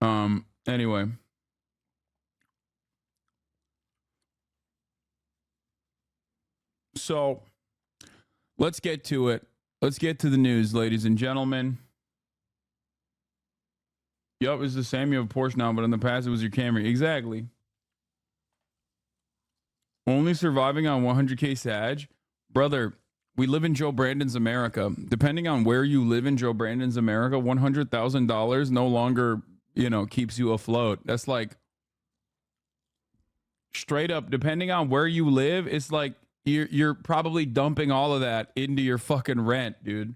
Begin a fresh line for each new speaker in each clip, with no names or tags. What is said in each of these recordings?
Anyway. So let's get to it. Let's get to the news, ladies and gentlemen. Yup, it's the same. You have a Porsche now, but in the past it was your Camry. Exactly. Only surviving on 100K Sag. Brother, we live in Joe Brandon's America. Depending on where you live in Joe Brandon's America, $100,000 no longer, keeps you afloat. That's like straight up, depending on where you live, it's like you're probably dumping all of that into your fucking rent, dude.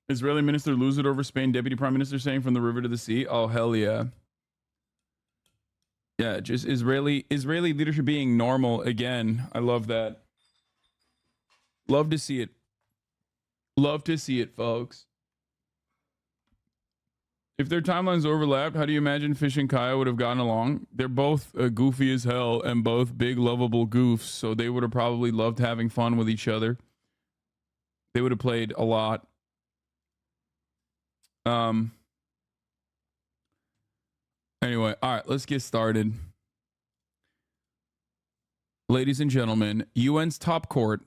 Israeli minister lose it over Spain. Deputy prime minister saying from the river to the sea. Oh, hell yeah. Yeah, just Israeli leadership being normal again. I love that. Love to see it. Love to see it, folks. If their timelines overlapped, how do you imagine Fish and Kaya would have gotten along? They're both goofy as hell and both big, lovable goofs, so they would have probably loved having fun with each other. They would have played a lot. Anyway, all right, let's get started. Ladies and gentlemen, UN's top court,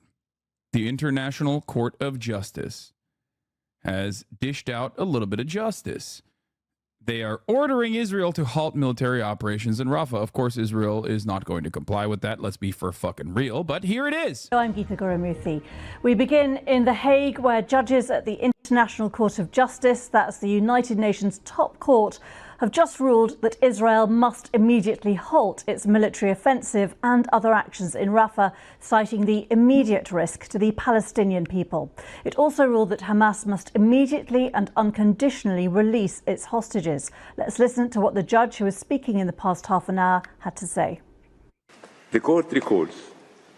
the International Court of Justice, has dished out a little bit of justice. They are ordering Israel to halt military operations in Rafah. Of course, Israel is not going to comply with that. Let's be for fucking real. But here it is.
I'm Geeta. We begin in The Hague, where judges at the International Court of Justice, that's the United Nations top court, have just ruled that Israel must immediately halt its military offensive and other actions in Rafah, citing the immediate risk to the Palestinian people. It also ruled that Hamas must immediately and unconditionally release its hostages. Let's listen to what the judge, who was speaking in the past half an hour, had to say.
The court records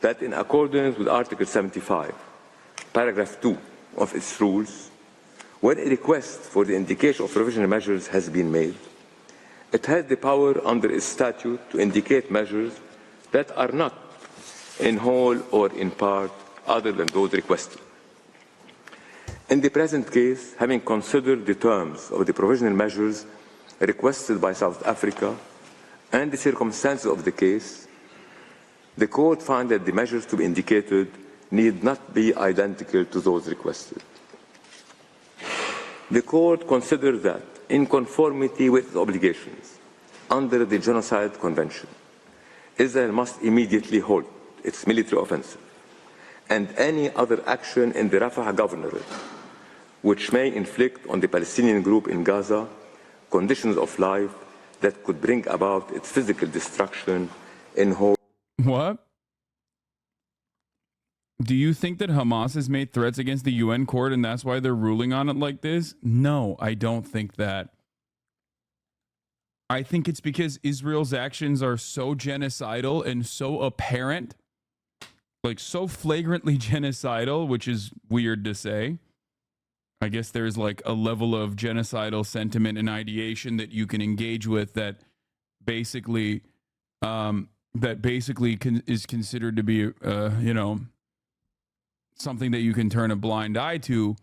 that in accordance with Article 75, paragraph 2 of its rules, when a request for the indication of provisional measures has been made, it has the power under its statute to indicate measures that are not in whole or in part other than those requested. In the present case, having considered the terms of the provisional measures requested by South Africa and the circumstances of the case, the court found that the measures to be indicated need not be identical to those requested. The court considered that, in conformity with its obligations under the Genocide Convention, Israel must immediately halt its military offensive and any other action in the Rafah governorate which may inflict on the Palestinian group in Gaza conditions of life that could bring about its physical destruction in whole.
What? Do you think that Hamas has made threats against the UN court and that's why they're ruling on it like this? No, I don't think that. I think it's because Israel's actions are so genocidal and so apparent, like so flagrantly genocidal, which is weird to say. I guess there's like a level of genocidal sentiment and ideation that you can engage with that basically is considered to be, something that you can turn a blind eye to.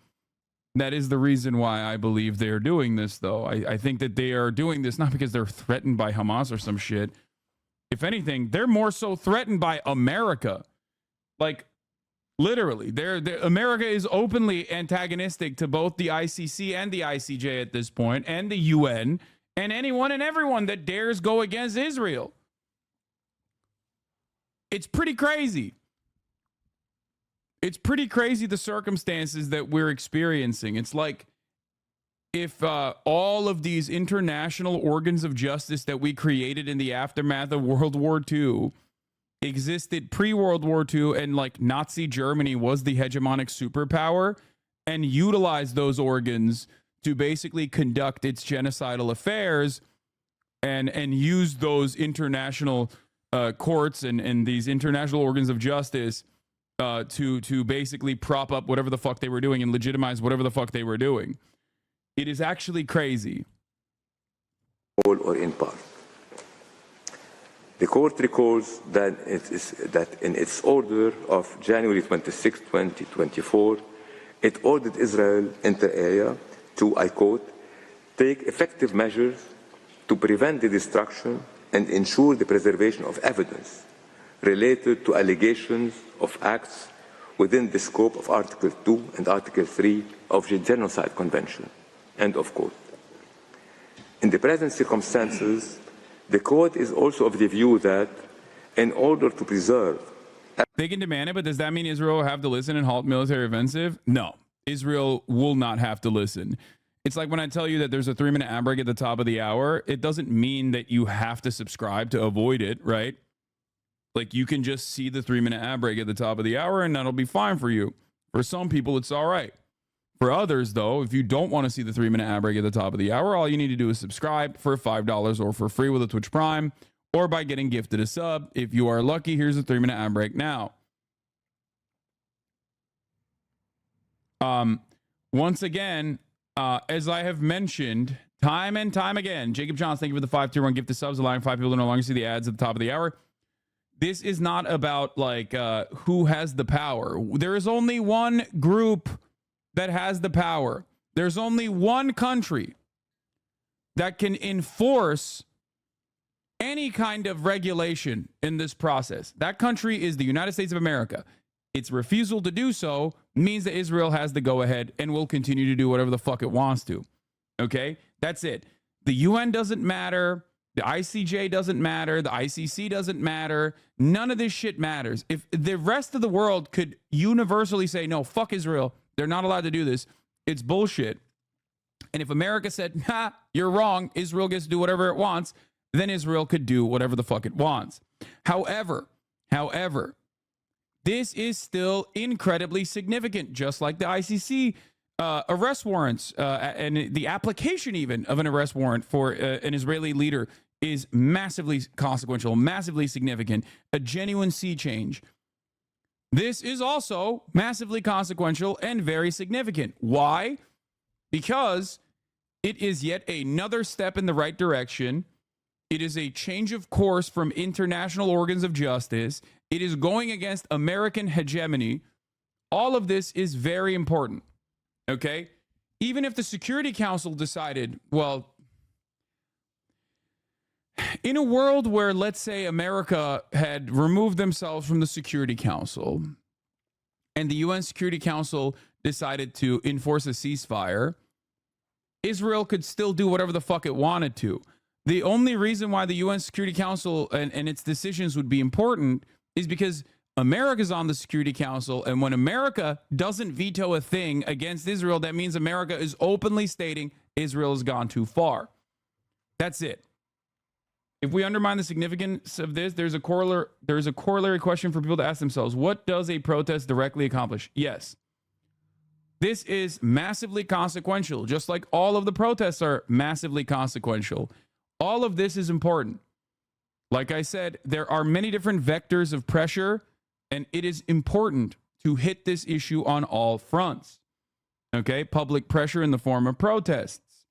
That is the reason why I believe they're doing this, though. I think that they are doing this not because they're threatened by Hamas or some shit. If anything, they're more so threatened by America. Like, literally, America is openly antagonistic to both the ICC and the ICJ at this point, and the UN, and anyone and everyone that dares go against Israel. It's pretty crazy. It's pretty crazy, the circumstances that we're experiencing. It's like if all of these international organs of justice that we created in the aftermath of World War II existed pre-World War II, and like Nazi Germany was the hegemonic superpower and utilized those organs to basically conduct its genocidal affairs and use those international courts and these international organs of justice to basically prop up whatever the fuck they were doing and legitimize whatever the fuck they were doing. It is actually crazy.
Or in part. The court recalls that in its order of January 26, 2024, it ordered Israel inter alia to, I quote, take effective measures to prevent the destruction and ensure the preservation of evidence related to allegations of acts within the scope of Article 2 and Article 3 of the Genocide Convention, end of quote. In the present circumstances, the court is also of the view that in order to preserve...
They can demand it, but does that mean Israel will have to listen and halt military offensive? No, Israel will not have to listen. It's like when I tell you that there's a 3-minute ad break at the top of the hour, it doesn't mean that you have to subscribe to avoid it, right? Like you can just see the 3-minute ad break at the top of the hour and that'll be fine for you. For some people, it's all right. For others, though, if you don't want to see the 3-minute ad break at the top of the hour, all you need to do is subscribe for $5 or for free with a Twitch Prime or by getting gifted a sub. If you are lucky, here's a 3-minute ad break now. Once again, as I have mentioned time and time again, Jacob Johns, thank you for the 5-tier-1 gift of subs, allowing 5 people to no longer see the ads at the top of the hour. This is not about like who has the power. There is only one group that has the power. There's only one country that can enforce any kind of regulation in this process. That country is the United States of America. Its refusal to do so means that Israel has the go-ahead and will continue to do whatever the fuck it wants to. Okay? That's it. The UN doesn't matter. The ICJ doesn't matter. The ICC doesn't matter. None of this shit matters. If the rest of the world could universally say, no, fuck Israel, they're not allowed to do this, it's bullshit. And if America said, ha, you're wrong, Israel gets to do whatever it wants, then Israel could do whatever the fuck it wants. However, this is still incredibly significant, just like the ICC arrest warrants and the application even of an arrest warrant for an Israeli leader is massively consequential, massively significant, a genuine sea change. This is also massively consequential and very significant. Why? Because it is yet another step in the right direction. It is a change of course from international organs of justice. It is going against American hegemony. All of this is very important. Okay? Even if the Security Council decided, well, in a world where, let's say, America had removed themselves from the Security Council and the UN Security Council decided to enforce a ceasefire, Israel could still do whatever the fuck it wanted to. The only reason why the UN Security Council and its decisions would be important is because America's on the Security Council, and when America doesn't veto a thing against Israel, that means America is openly stating Israel has gone too far. That's it. If we undermine the significance of this, there's a corollary question for people to ask themselves. What does a protest directly accomplish? Yes. This is massively consequential, just like all of the protests are massively consequential. All of this is important. Like I said, there are many different vectors of pressure, and it is important to hit this issue on all fronts. Okay? Public pressure in the form of protests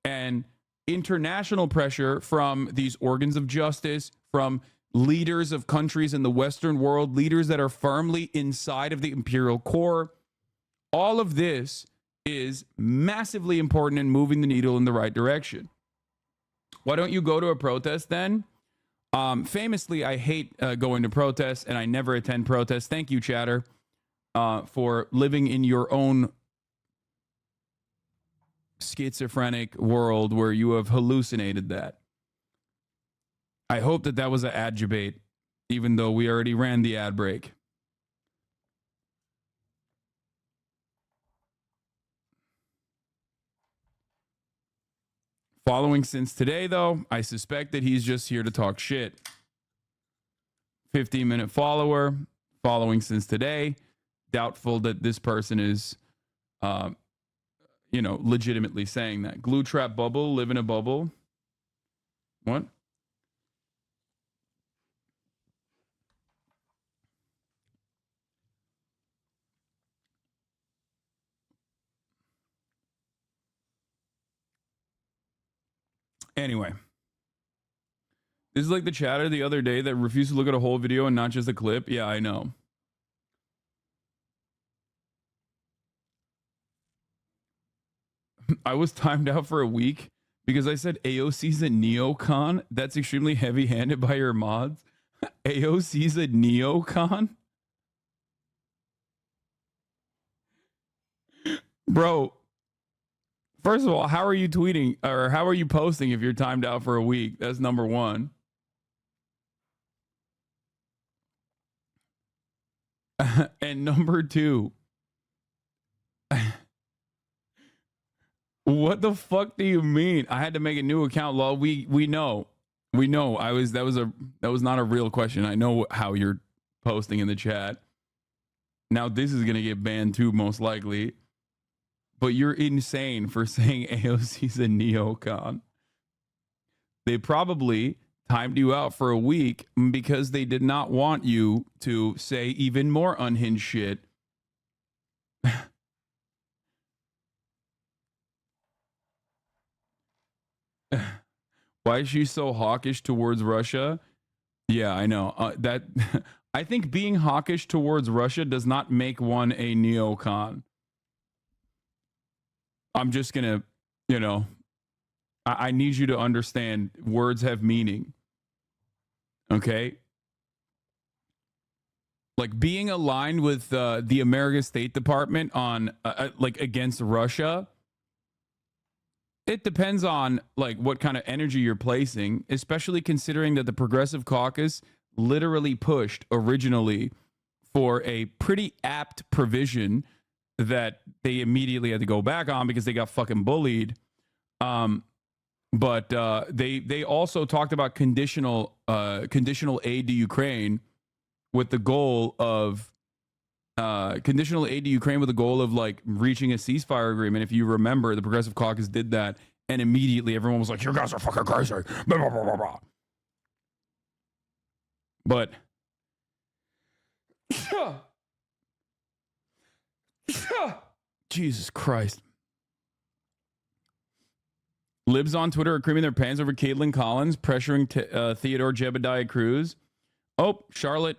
and international pressure from these organs of justice, from leaders of countries in the Western world, leaders that are firmly inside of the imperial core. All of this is massively important in moving the needle in the right direction. Why don't you go to a protest then? Famously, I hate going to protests, and I never attend protests. Thank you, Chatter, for living in your own schizophrenic world where you have hallucinated that. I hope that that was an ad debate, even though we already ran the ad break. Following since today, though, I suspect that he's just here to talk shit. 15-minute follower, following since today. Doubtful that this person is, legitimately saying that. Glue trap bubble, live in a bubble. What? Anyway, This is like the chatter the other day that refused to look at a whole video and not just a clip. Yeah, I know. I was timed out for a week because I said AOC's a neocon. That's extremely heavy-handed by your mods. AOC's a neocon? Bro, first of all, how are you tweeting or how are you posting if you're timed out for a week? That's number one. And number two, what the fuck do you mean? I had to make a new account, lol. We know. That was not a real question. I know how you're posting in the chat. Now this is gonna get banned too, most likely. But you're insane for saying AOC's a neocon. They probably timed you out for a week because they did not want you to say even more unhinged shit. Why is she so hawkish towards Russia? Yeah, I know. That I think being hawkish towards Russia does not make one a neocon. I'm just gonna, I need you to understand words have meaning. Okay? Like being aligned with the American State Department on like against Russia, it depends on like what kind of energy you're placing, especially considering that the Progressive Caucus literally pushed originally for a pretty apt provision that they immediately had to go back on because they got fucking bullied. But they also talked about conditional aid to Ukraine with the goal of like reaching a ceasefire agreement. If you remember, the Progressive Caucus did that, and immediately everyone was like, "You guys are fucking crazy." Blah, blah, blah, blah, blah. But Jesus Christ. Libs on Twitter are creaming their pants over Caitlin Collins, pressuring Theodore Jebediah Cruz. Oh, Charlotte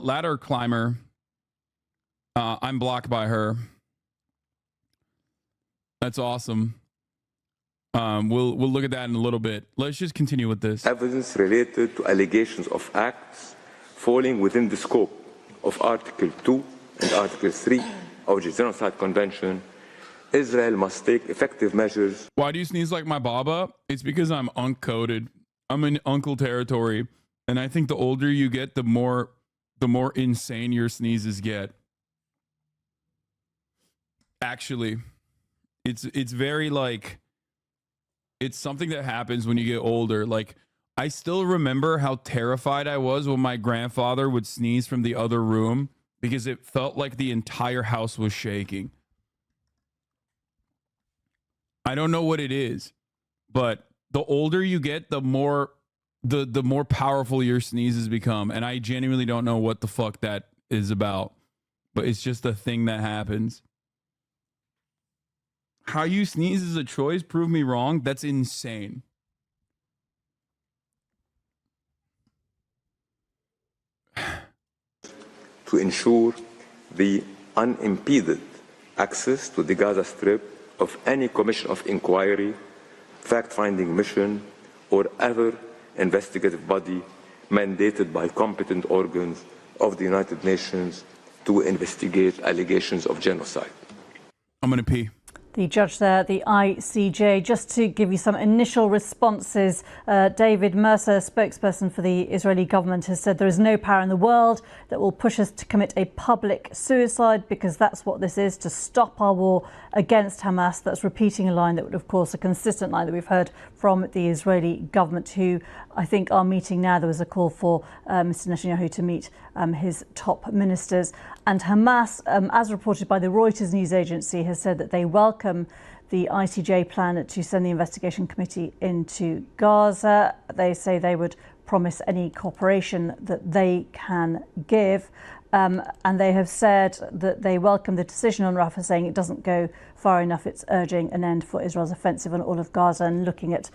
ladder climber. I'm blocked by her. That's awesome. We'll look at that in a little bit. Let's just continue with this.
Evidence related to allegations of acts falling within the scope of Article 2 and Article 3 of the Genocide Convention, Israel must take effective measures.
Why do you sneeze like my baba? It's because I'm uncoded. I'm in uncle territory, and I think the older you get, the more insane your sneezes get. Actually, it's very like, it's something that happens when you get older. Like, I still remember how terrified I was when my grandfather would sneeze from the other room because it felt like the entire house was shaking. I don't know what it is, but the older you get, the more powerful your sneezes become. And I genuinely don't know what the fuck that is about, but it's just a thing that happens. How you sneeze is a choice. Prove me wrong. That's insane.
To ensure the unimpeded access to the Gaza Strip of any commission of inquiry, fact-finding mission, or other investigative body mandated by competent organs of the United Nations to investigate allegations of genocide.
I'm going to pee.
The judge there, the ICJ, just to give you some initial responses, David Mercer, spokesperson for the Israeli government, has said there is no power in the world that will push us to commit a public suicide, because that's what this is, to stop our war against Hamas. That's repeating a line that would, of course, a consistent line that we've heard from the Israeli government, who I think are meeting now. There was a call for Mr. Netanyahu to meet his top ministers. And Hamas, as reported by the Reuters news agency, has said that they welcome the ICJ plan to send the investigation committee into Gaza. They say they would promise any cooperation that they can give. And they have said that they welcome the decision on Rafah, saying it doesn't go far enough. It's urging an end for Israel's offensive on all of Gaza and looking at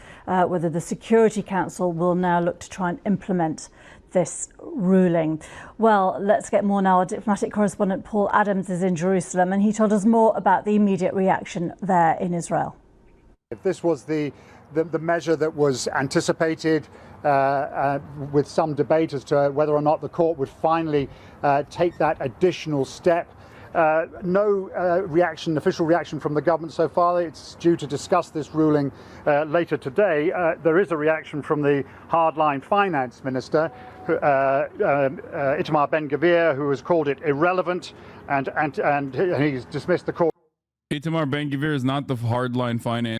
whether the Security Council will now look to try and implement this ruling. Well, let's get more now. Our diplomatic correspondent Paul Adams is in Jerusalem, and he told us more about the immediate reaction there in Israel.
If this was the measure that was anticipated, with some debate as to whether or not the court would finally take that additional step. No official reaction from the government so far. It's due to discuss this ruling later today. There is a reaction from the hardline finance minister, Itamar Ben-Gvir, who has called it irrelevant, and he's dismissed the court.
Itamar Ben-Gvir is not the hardline finance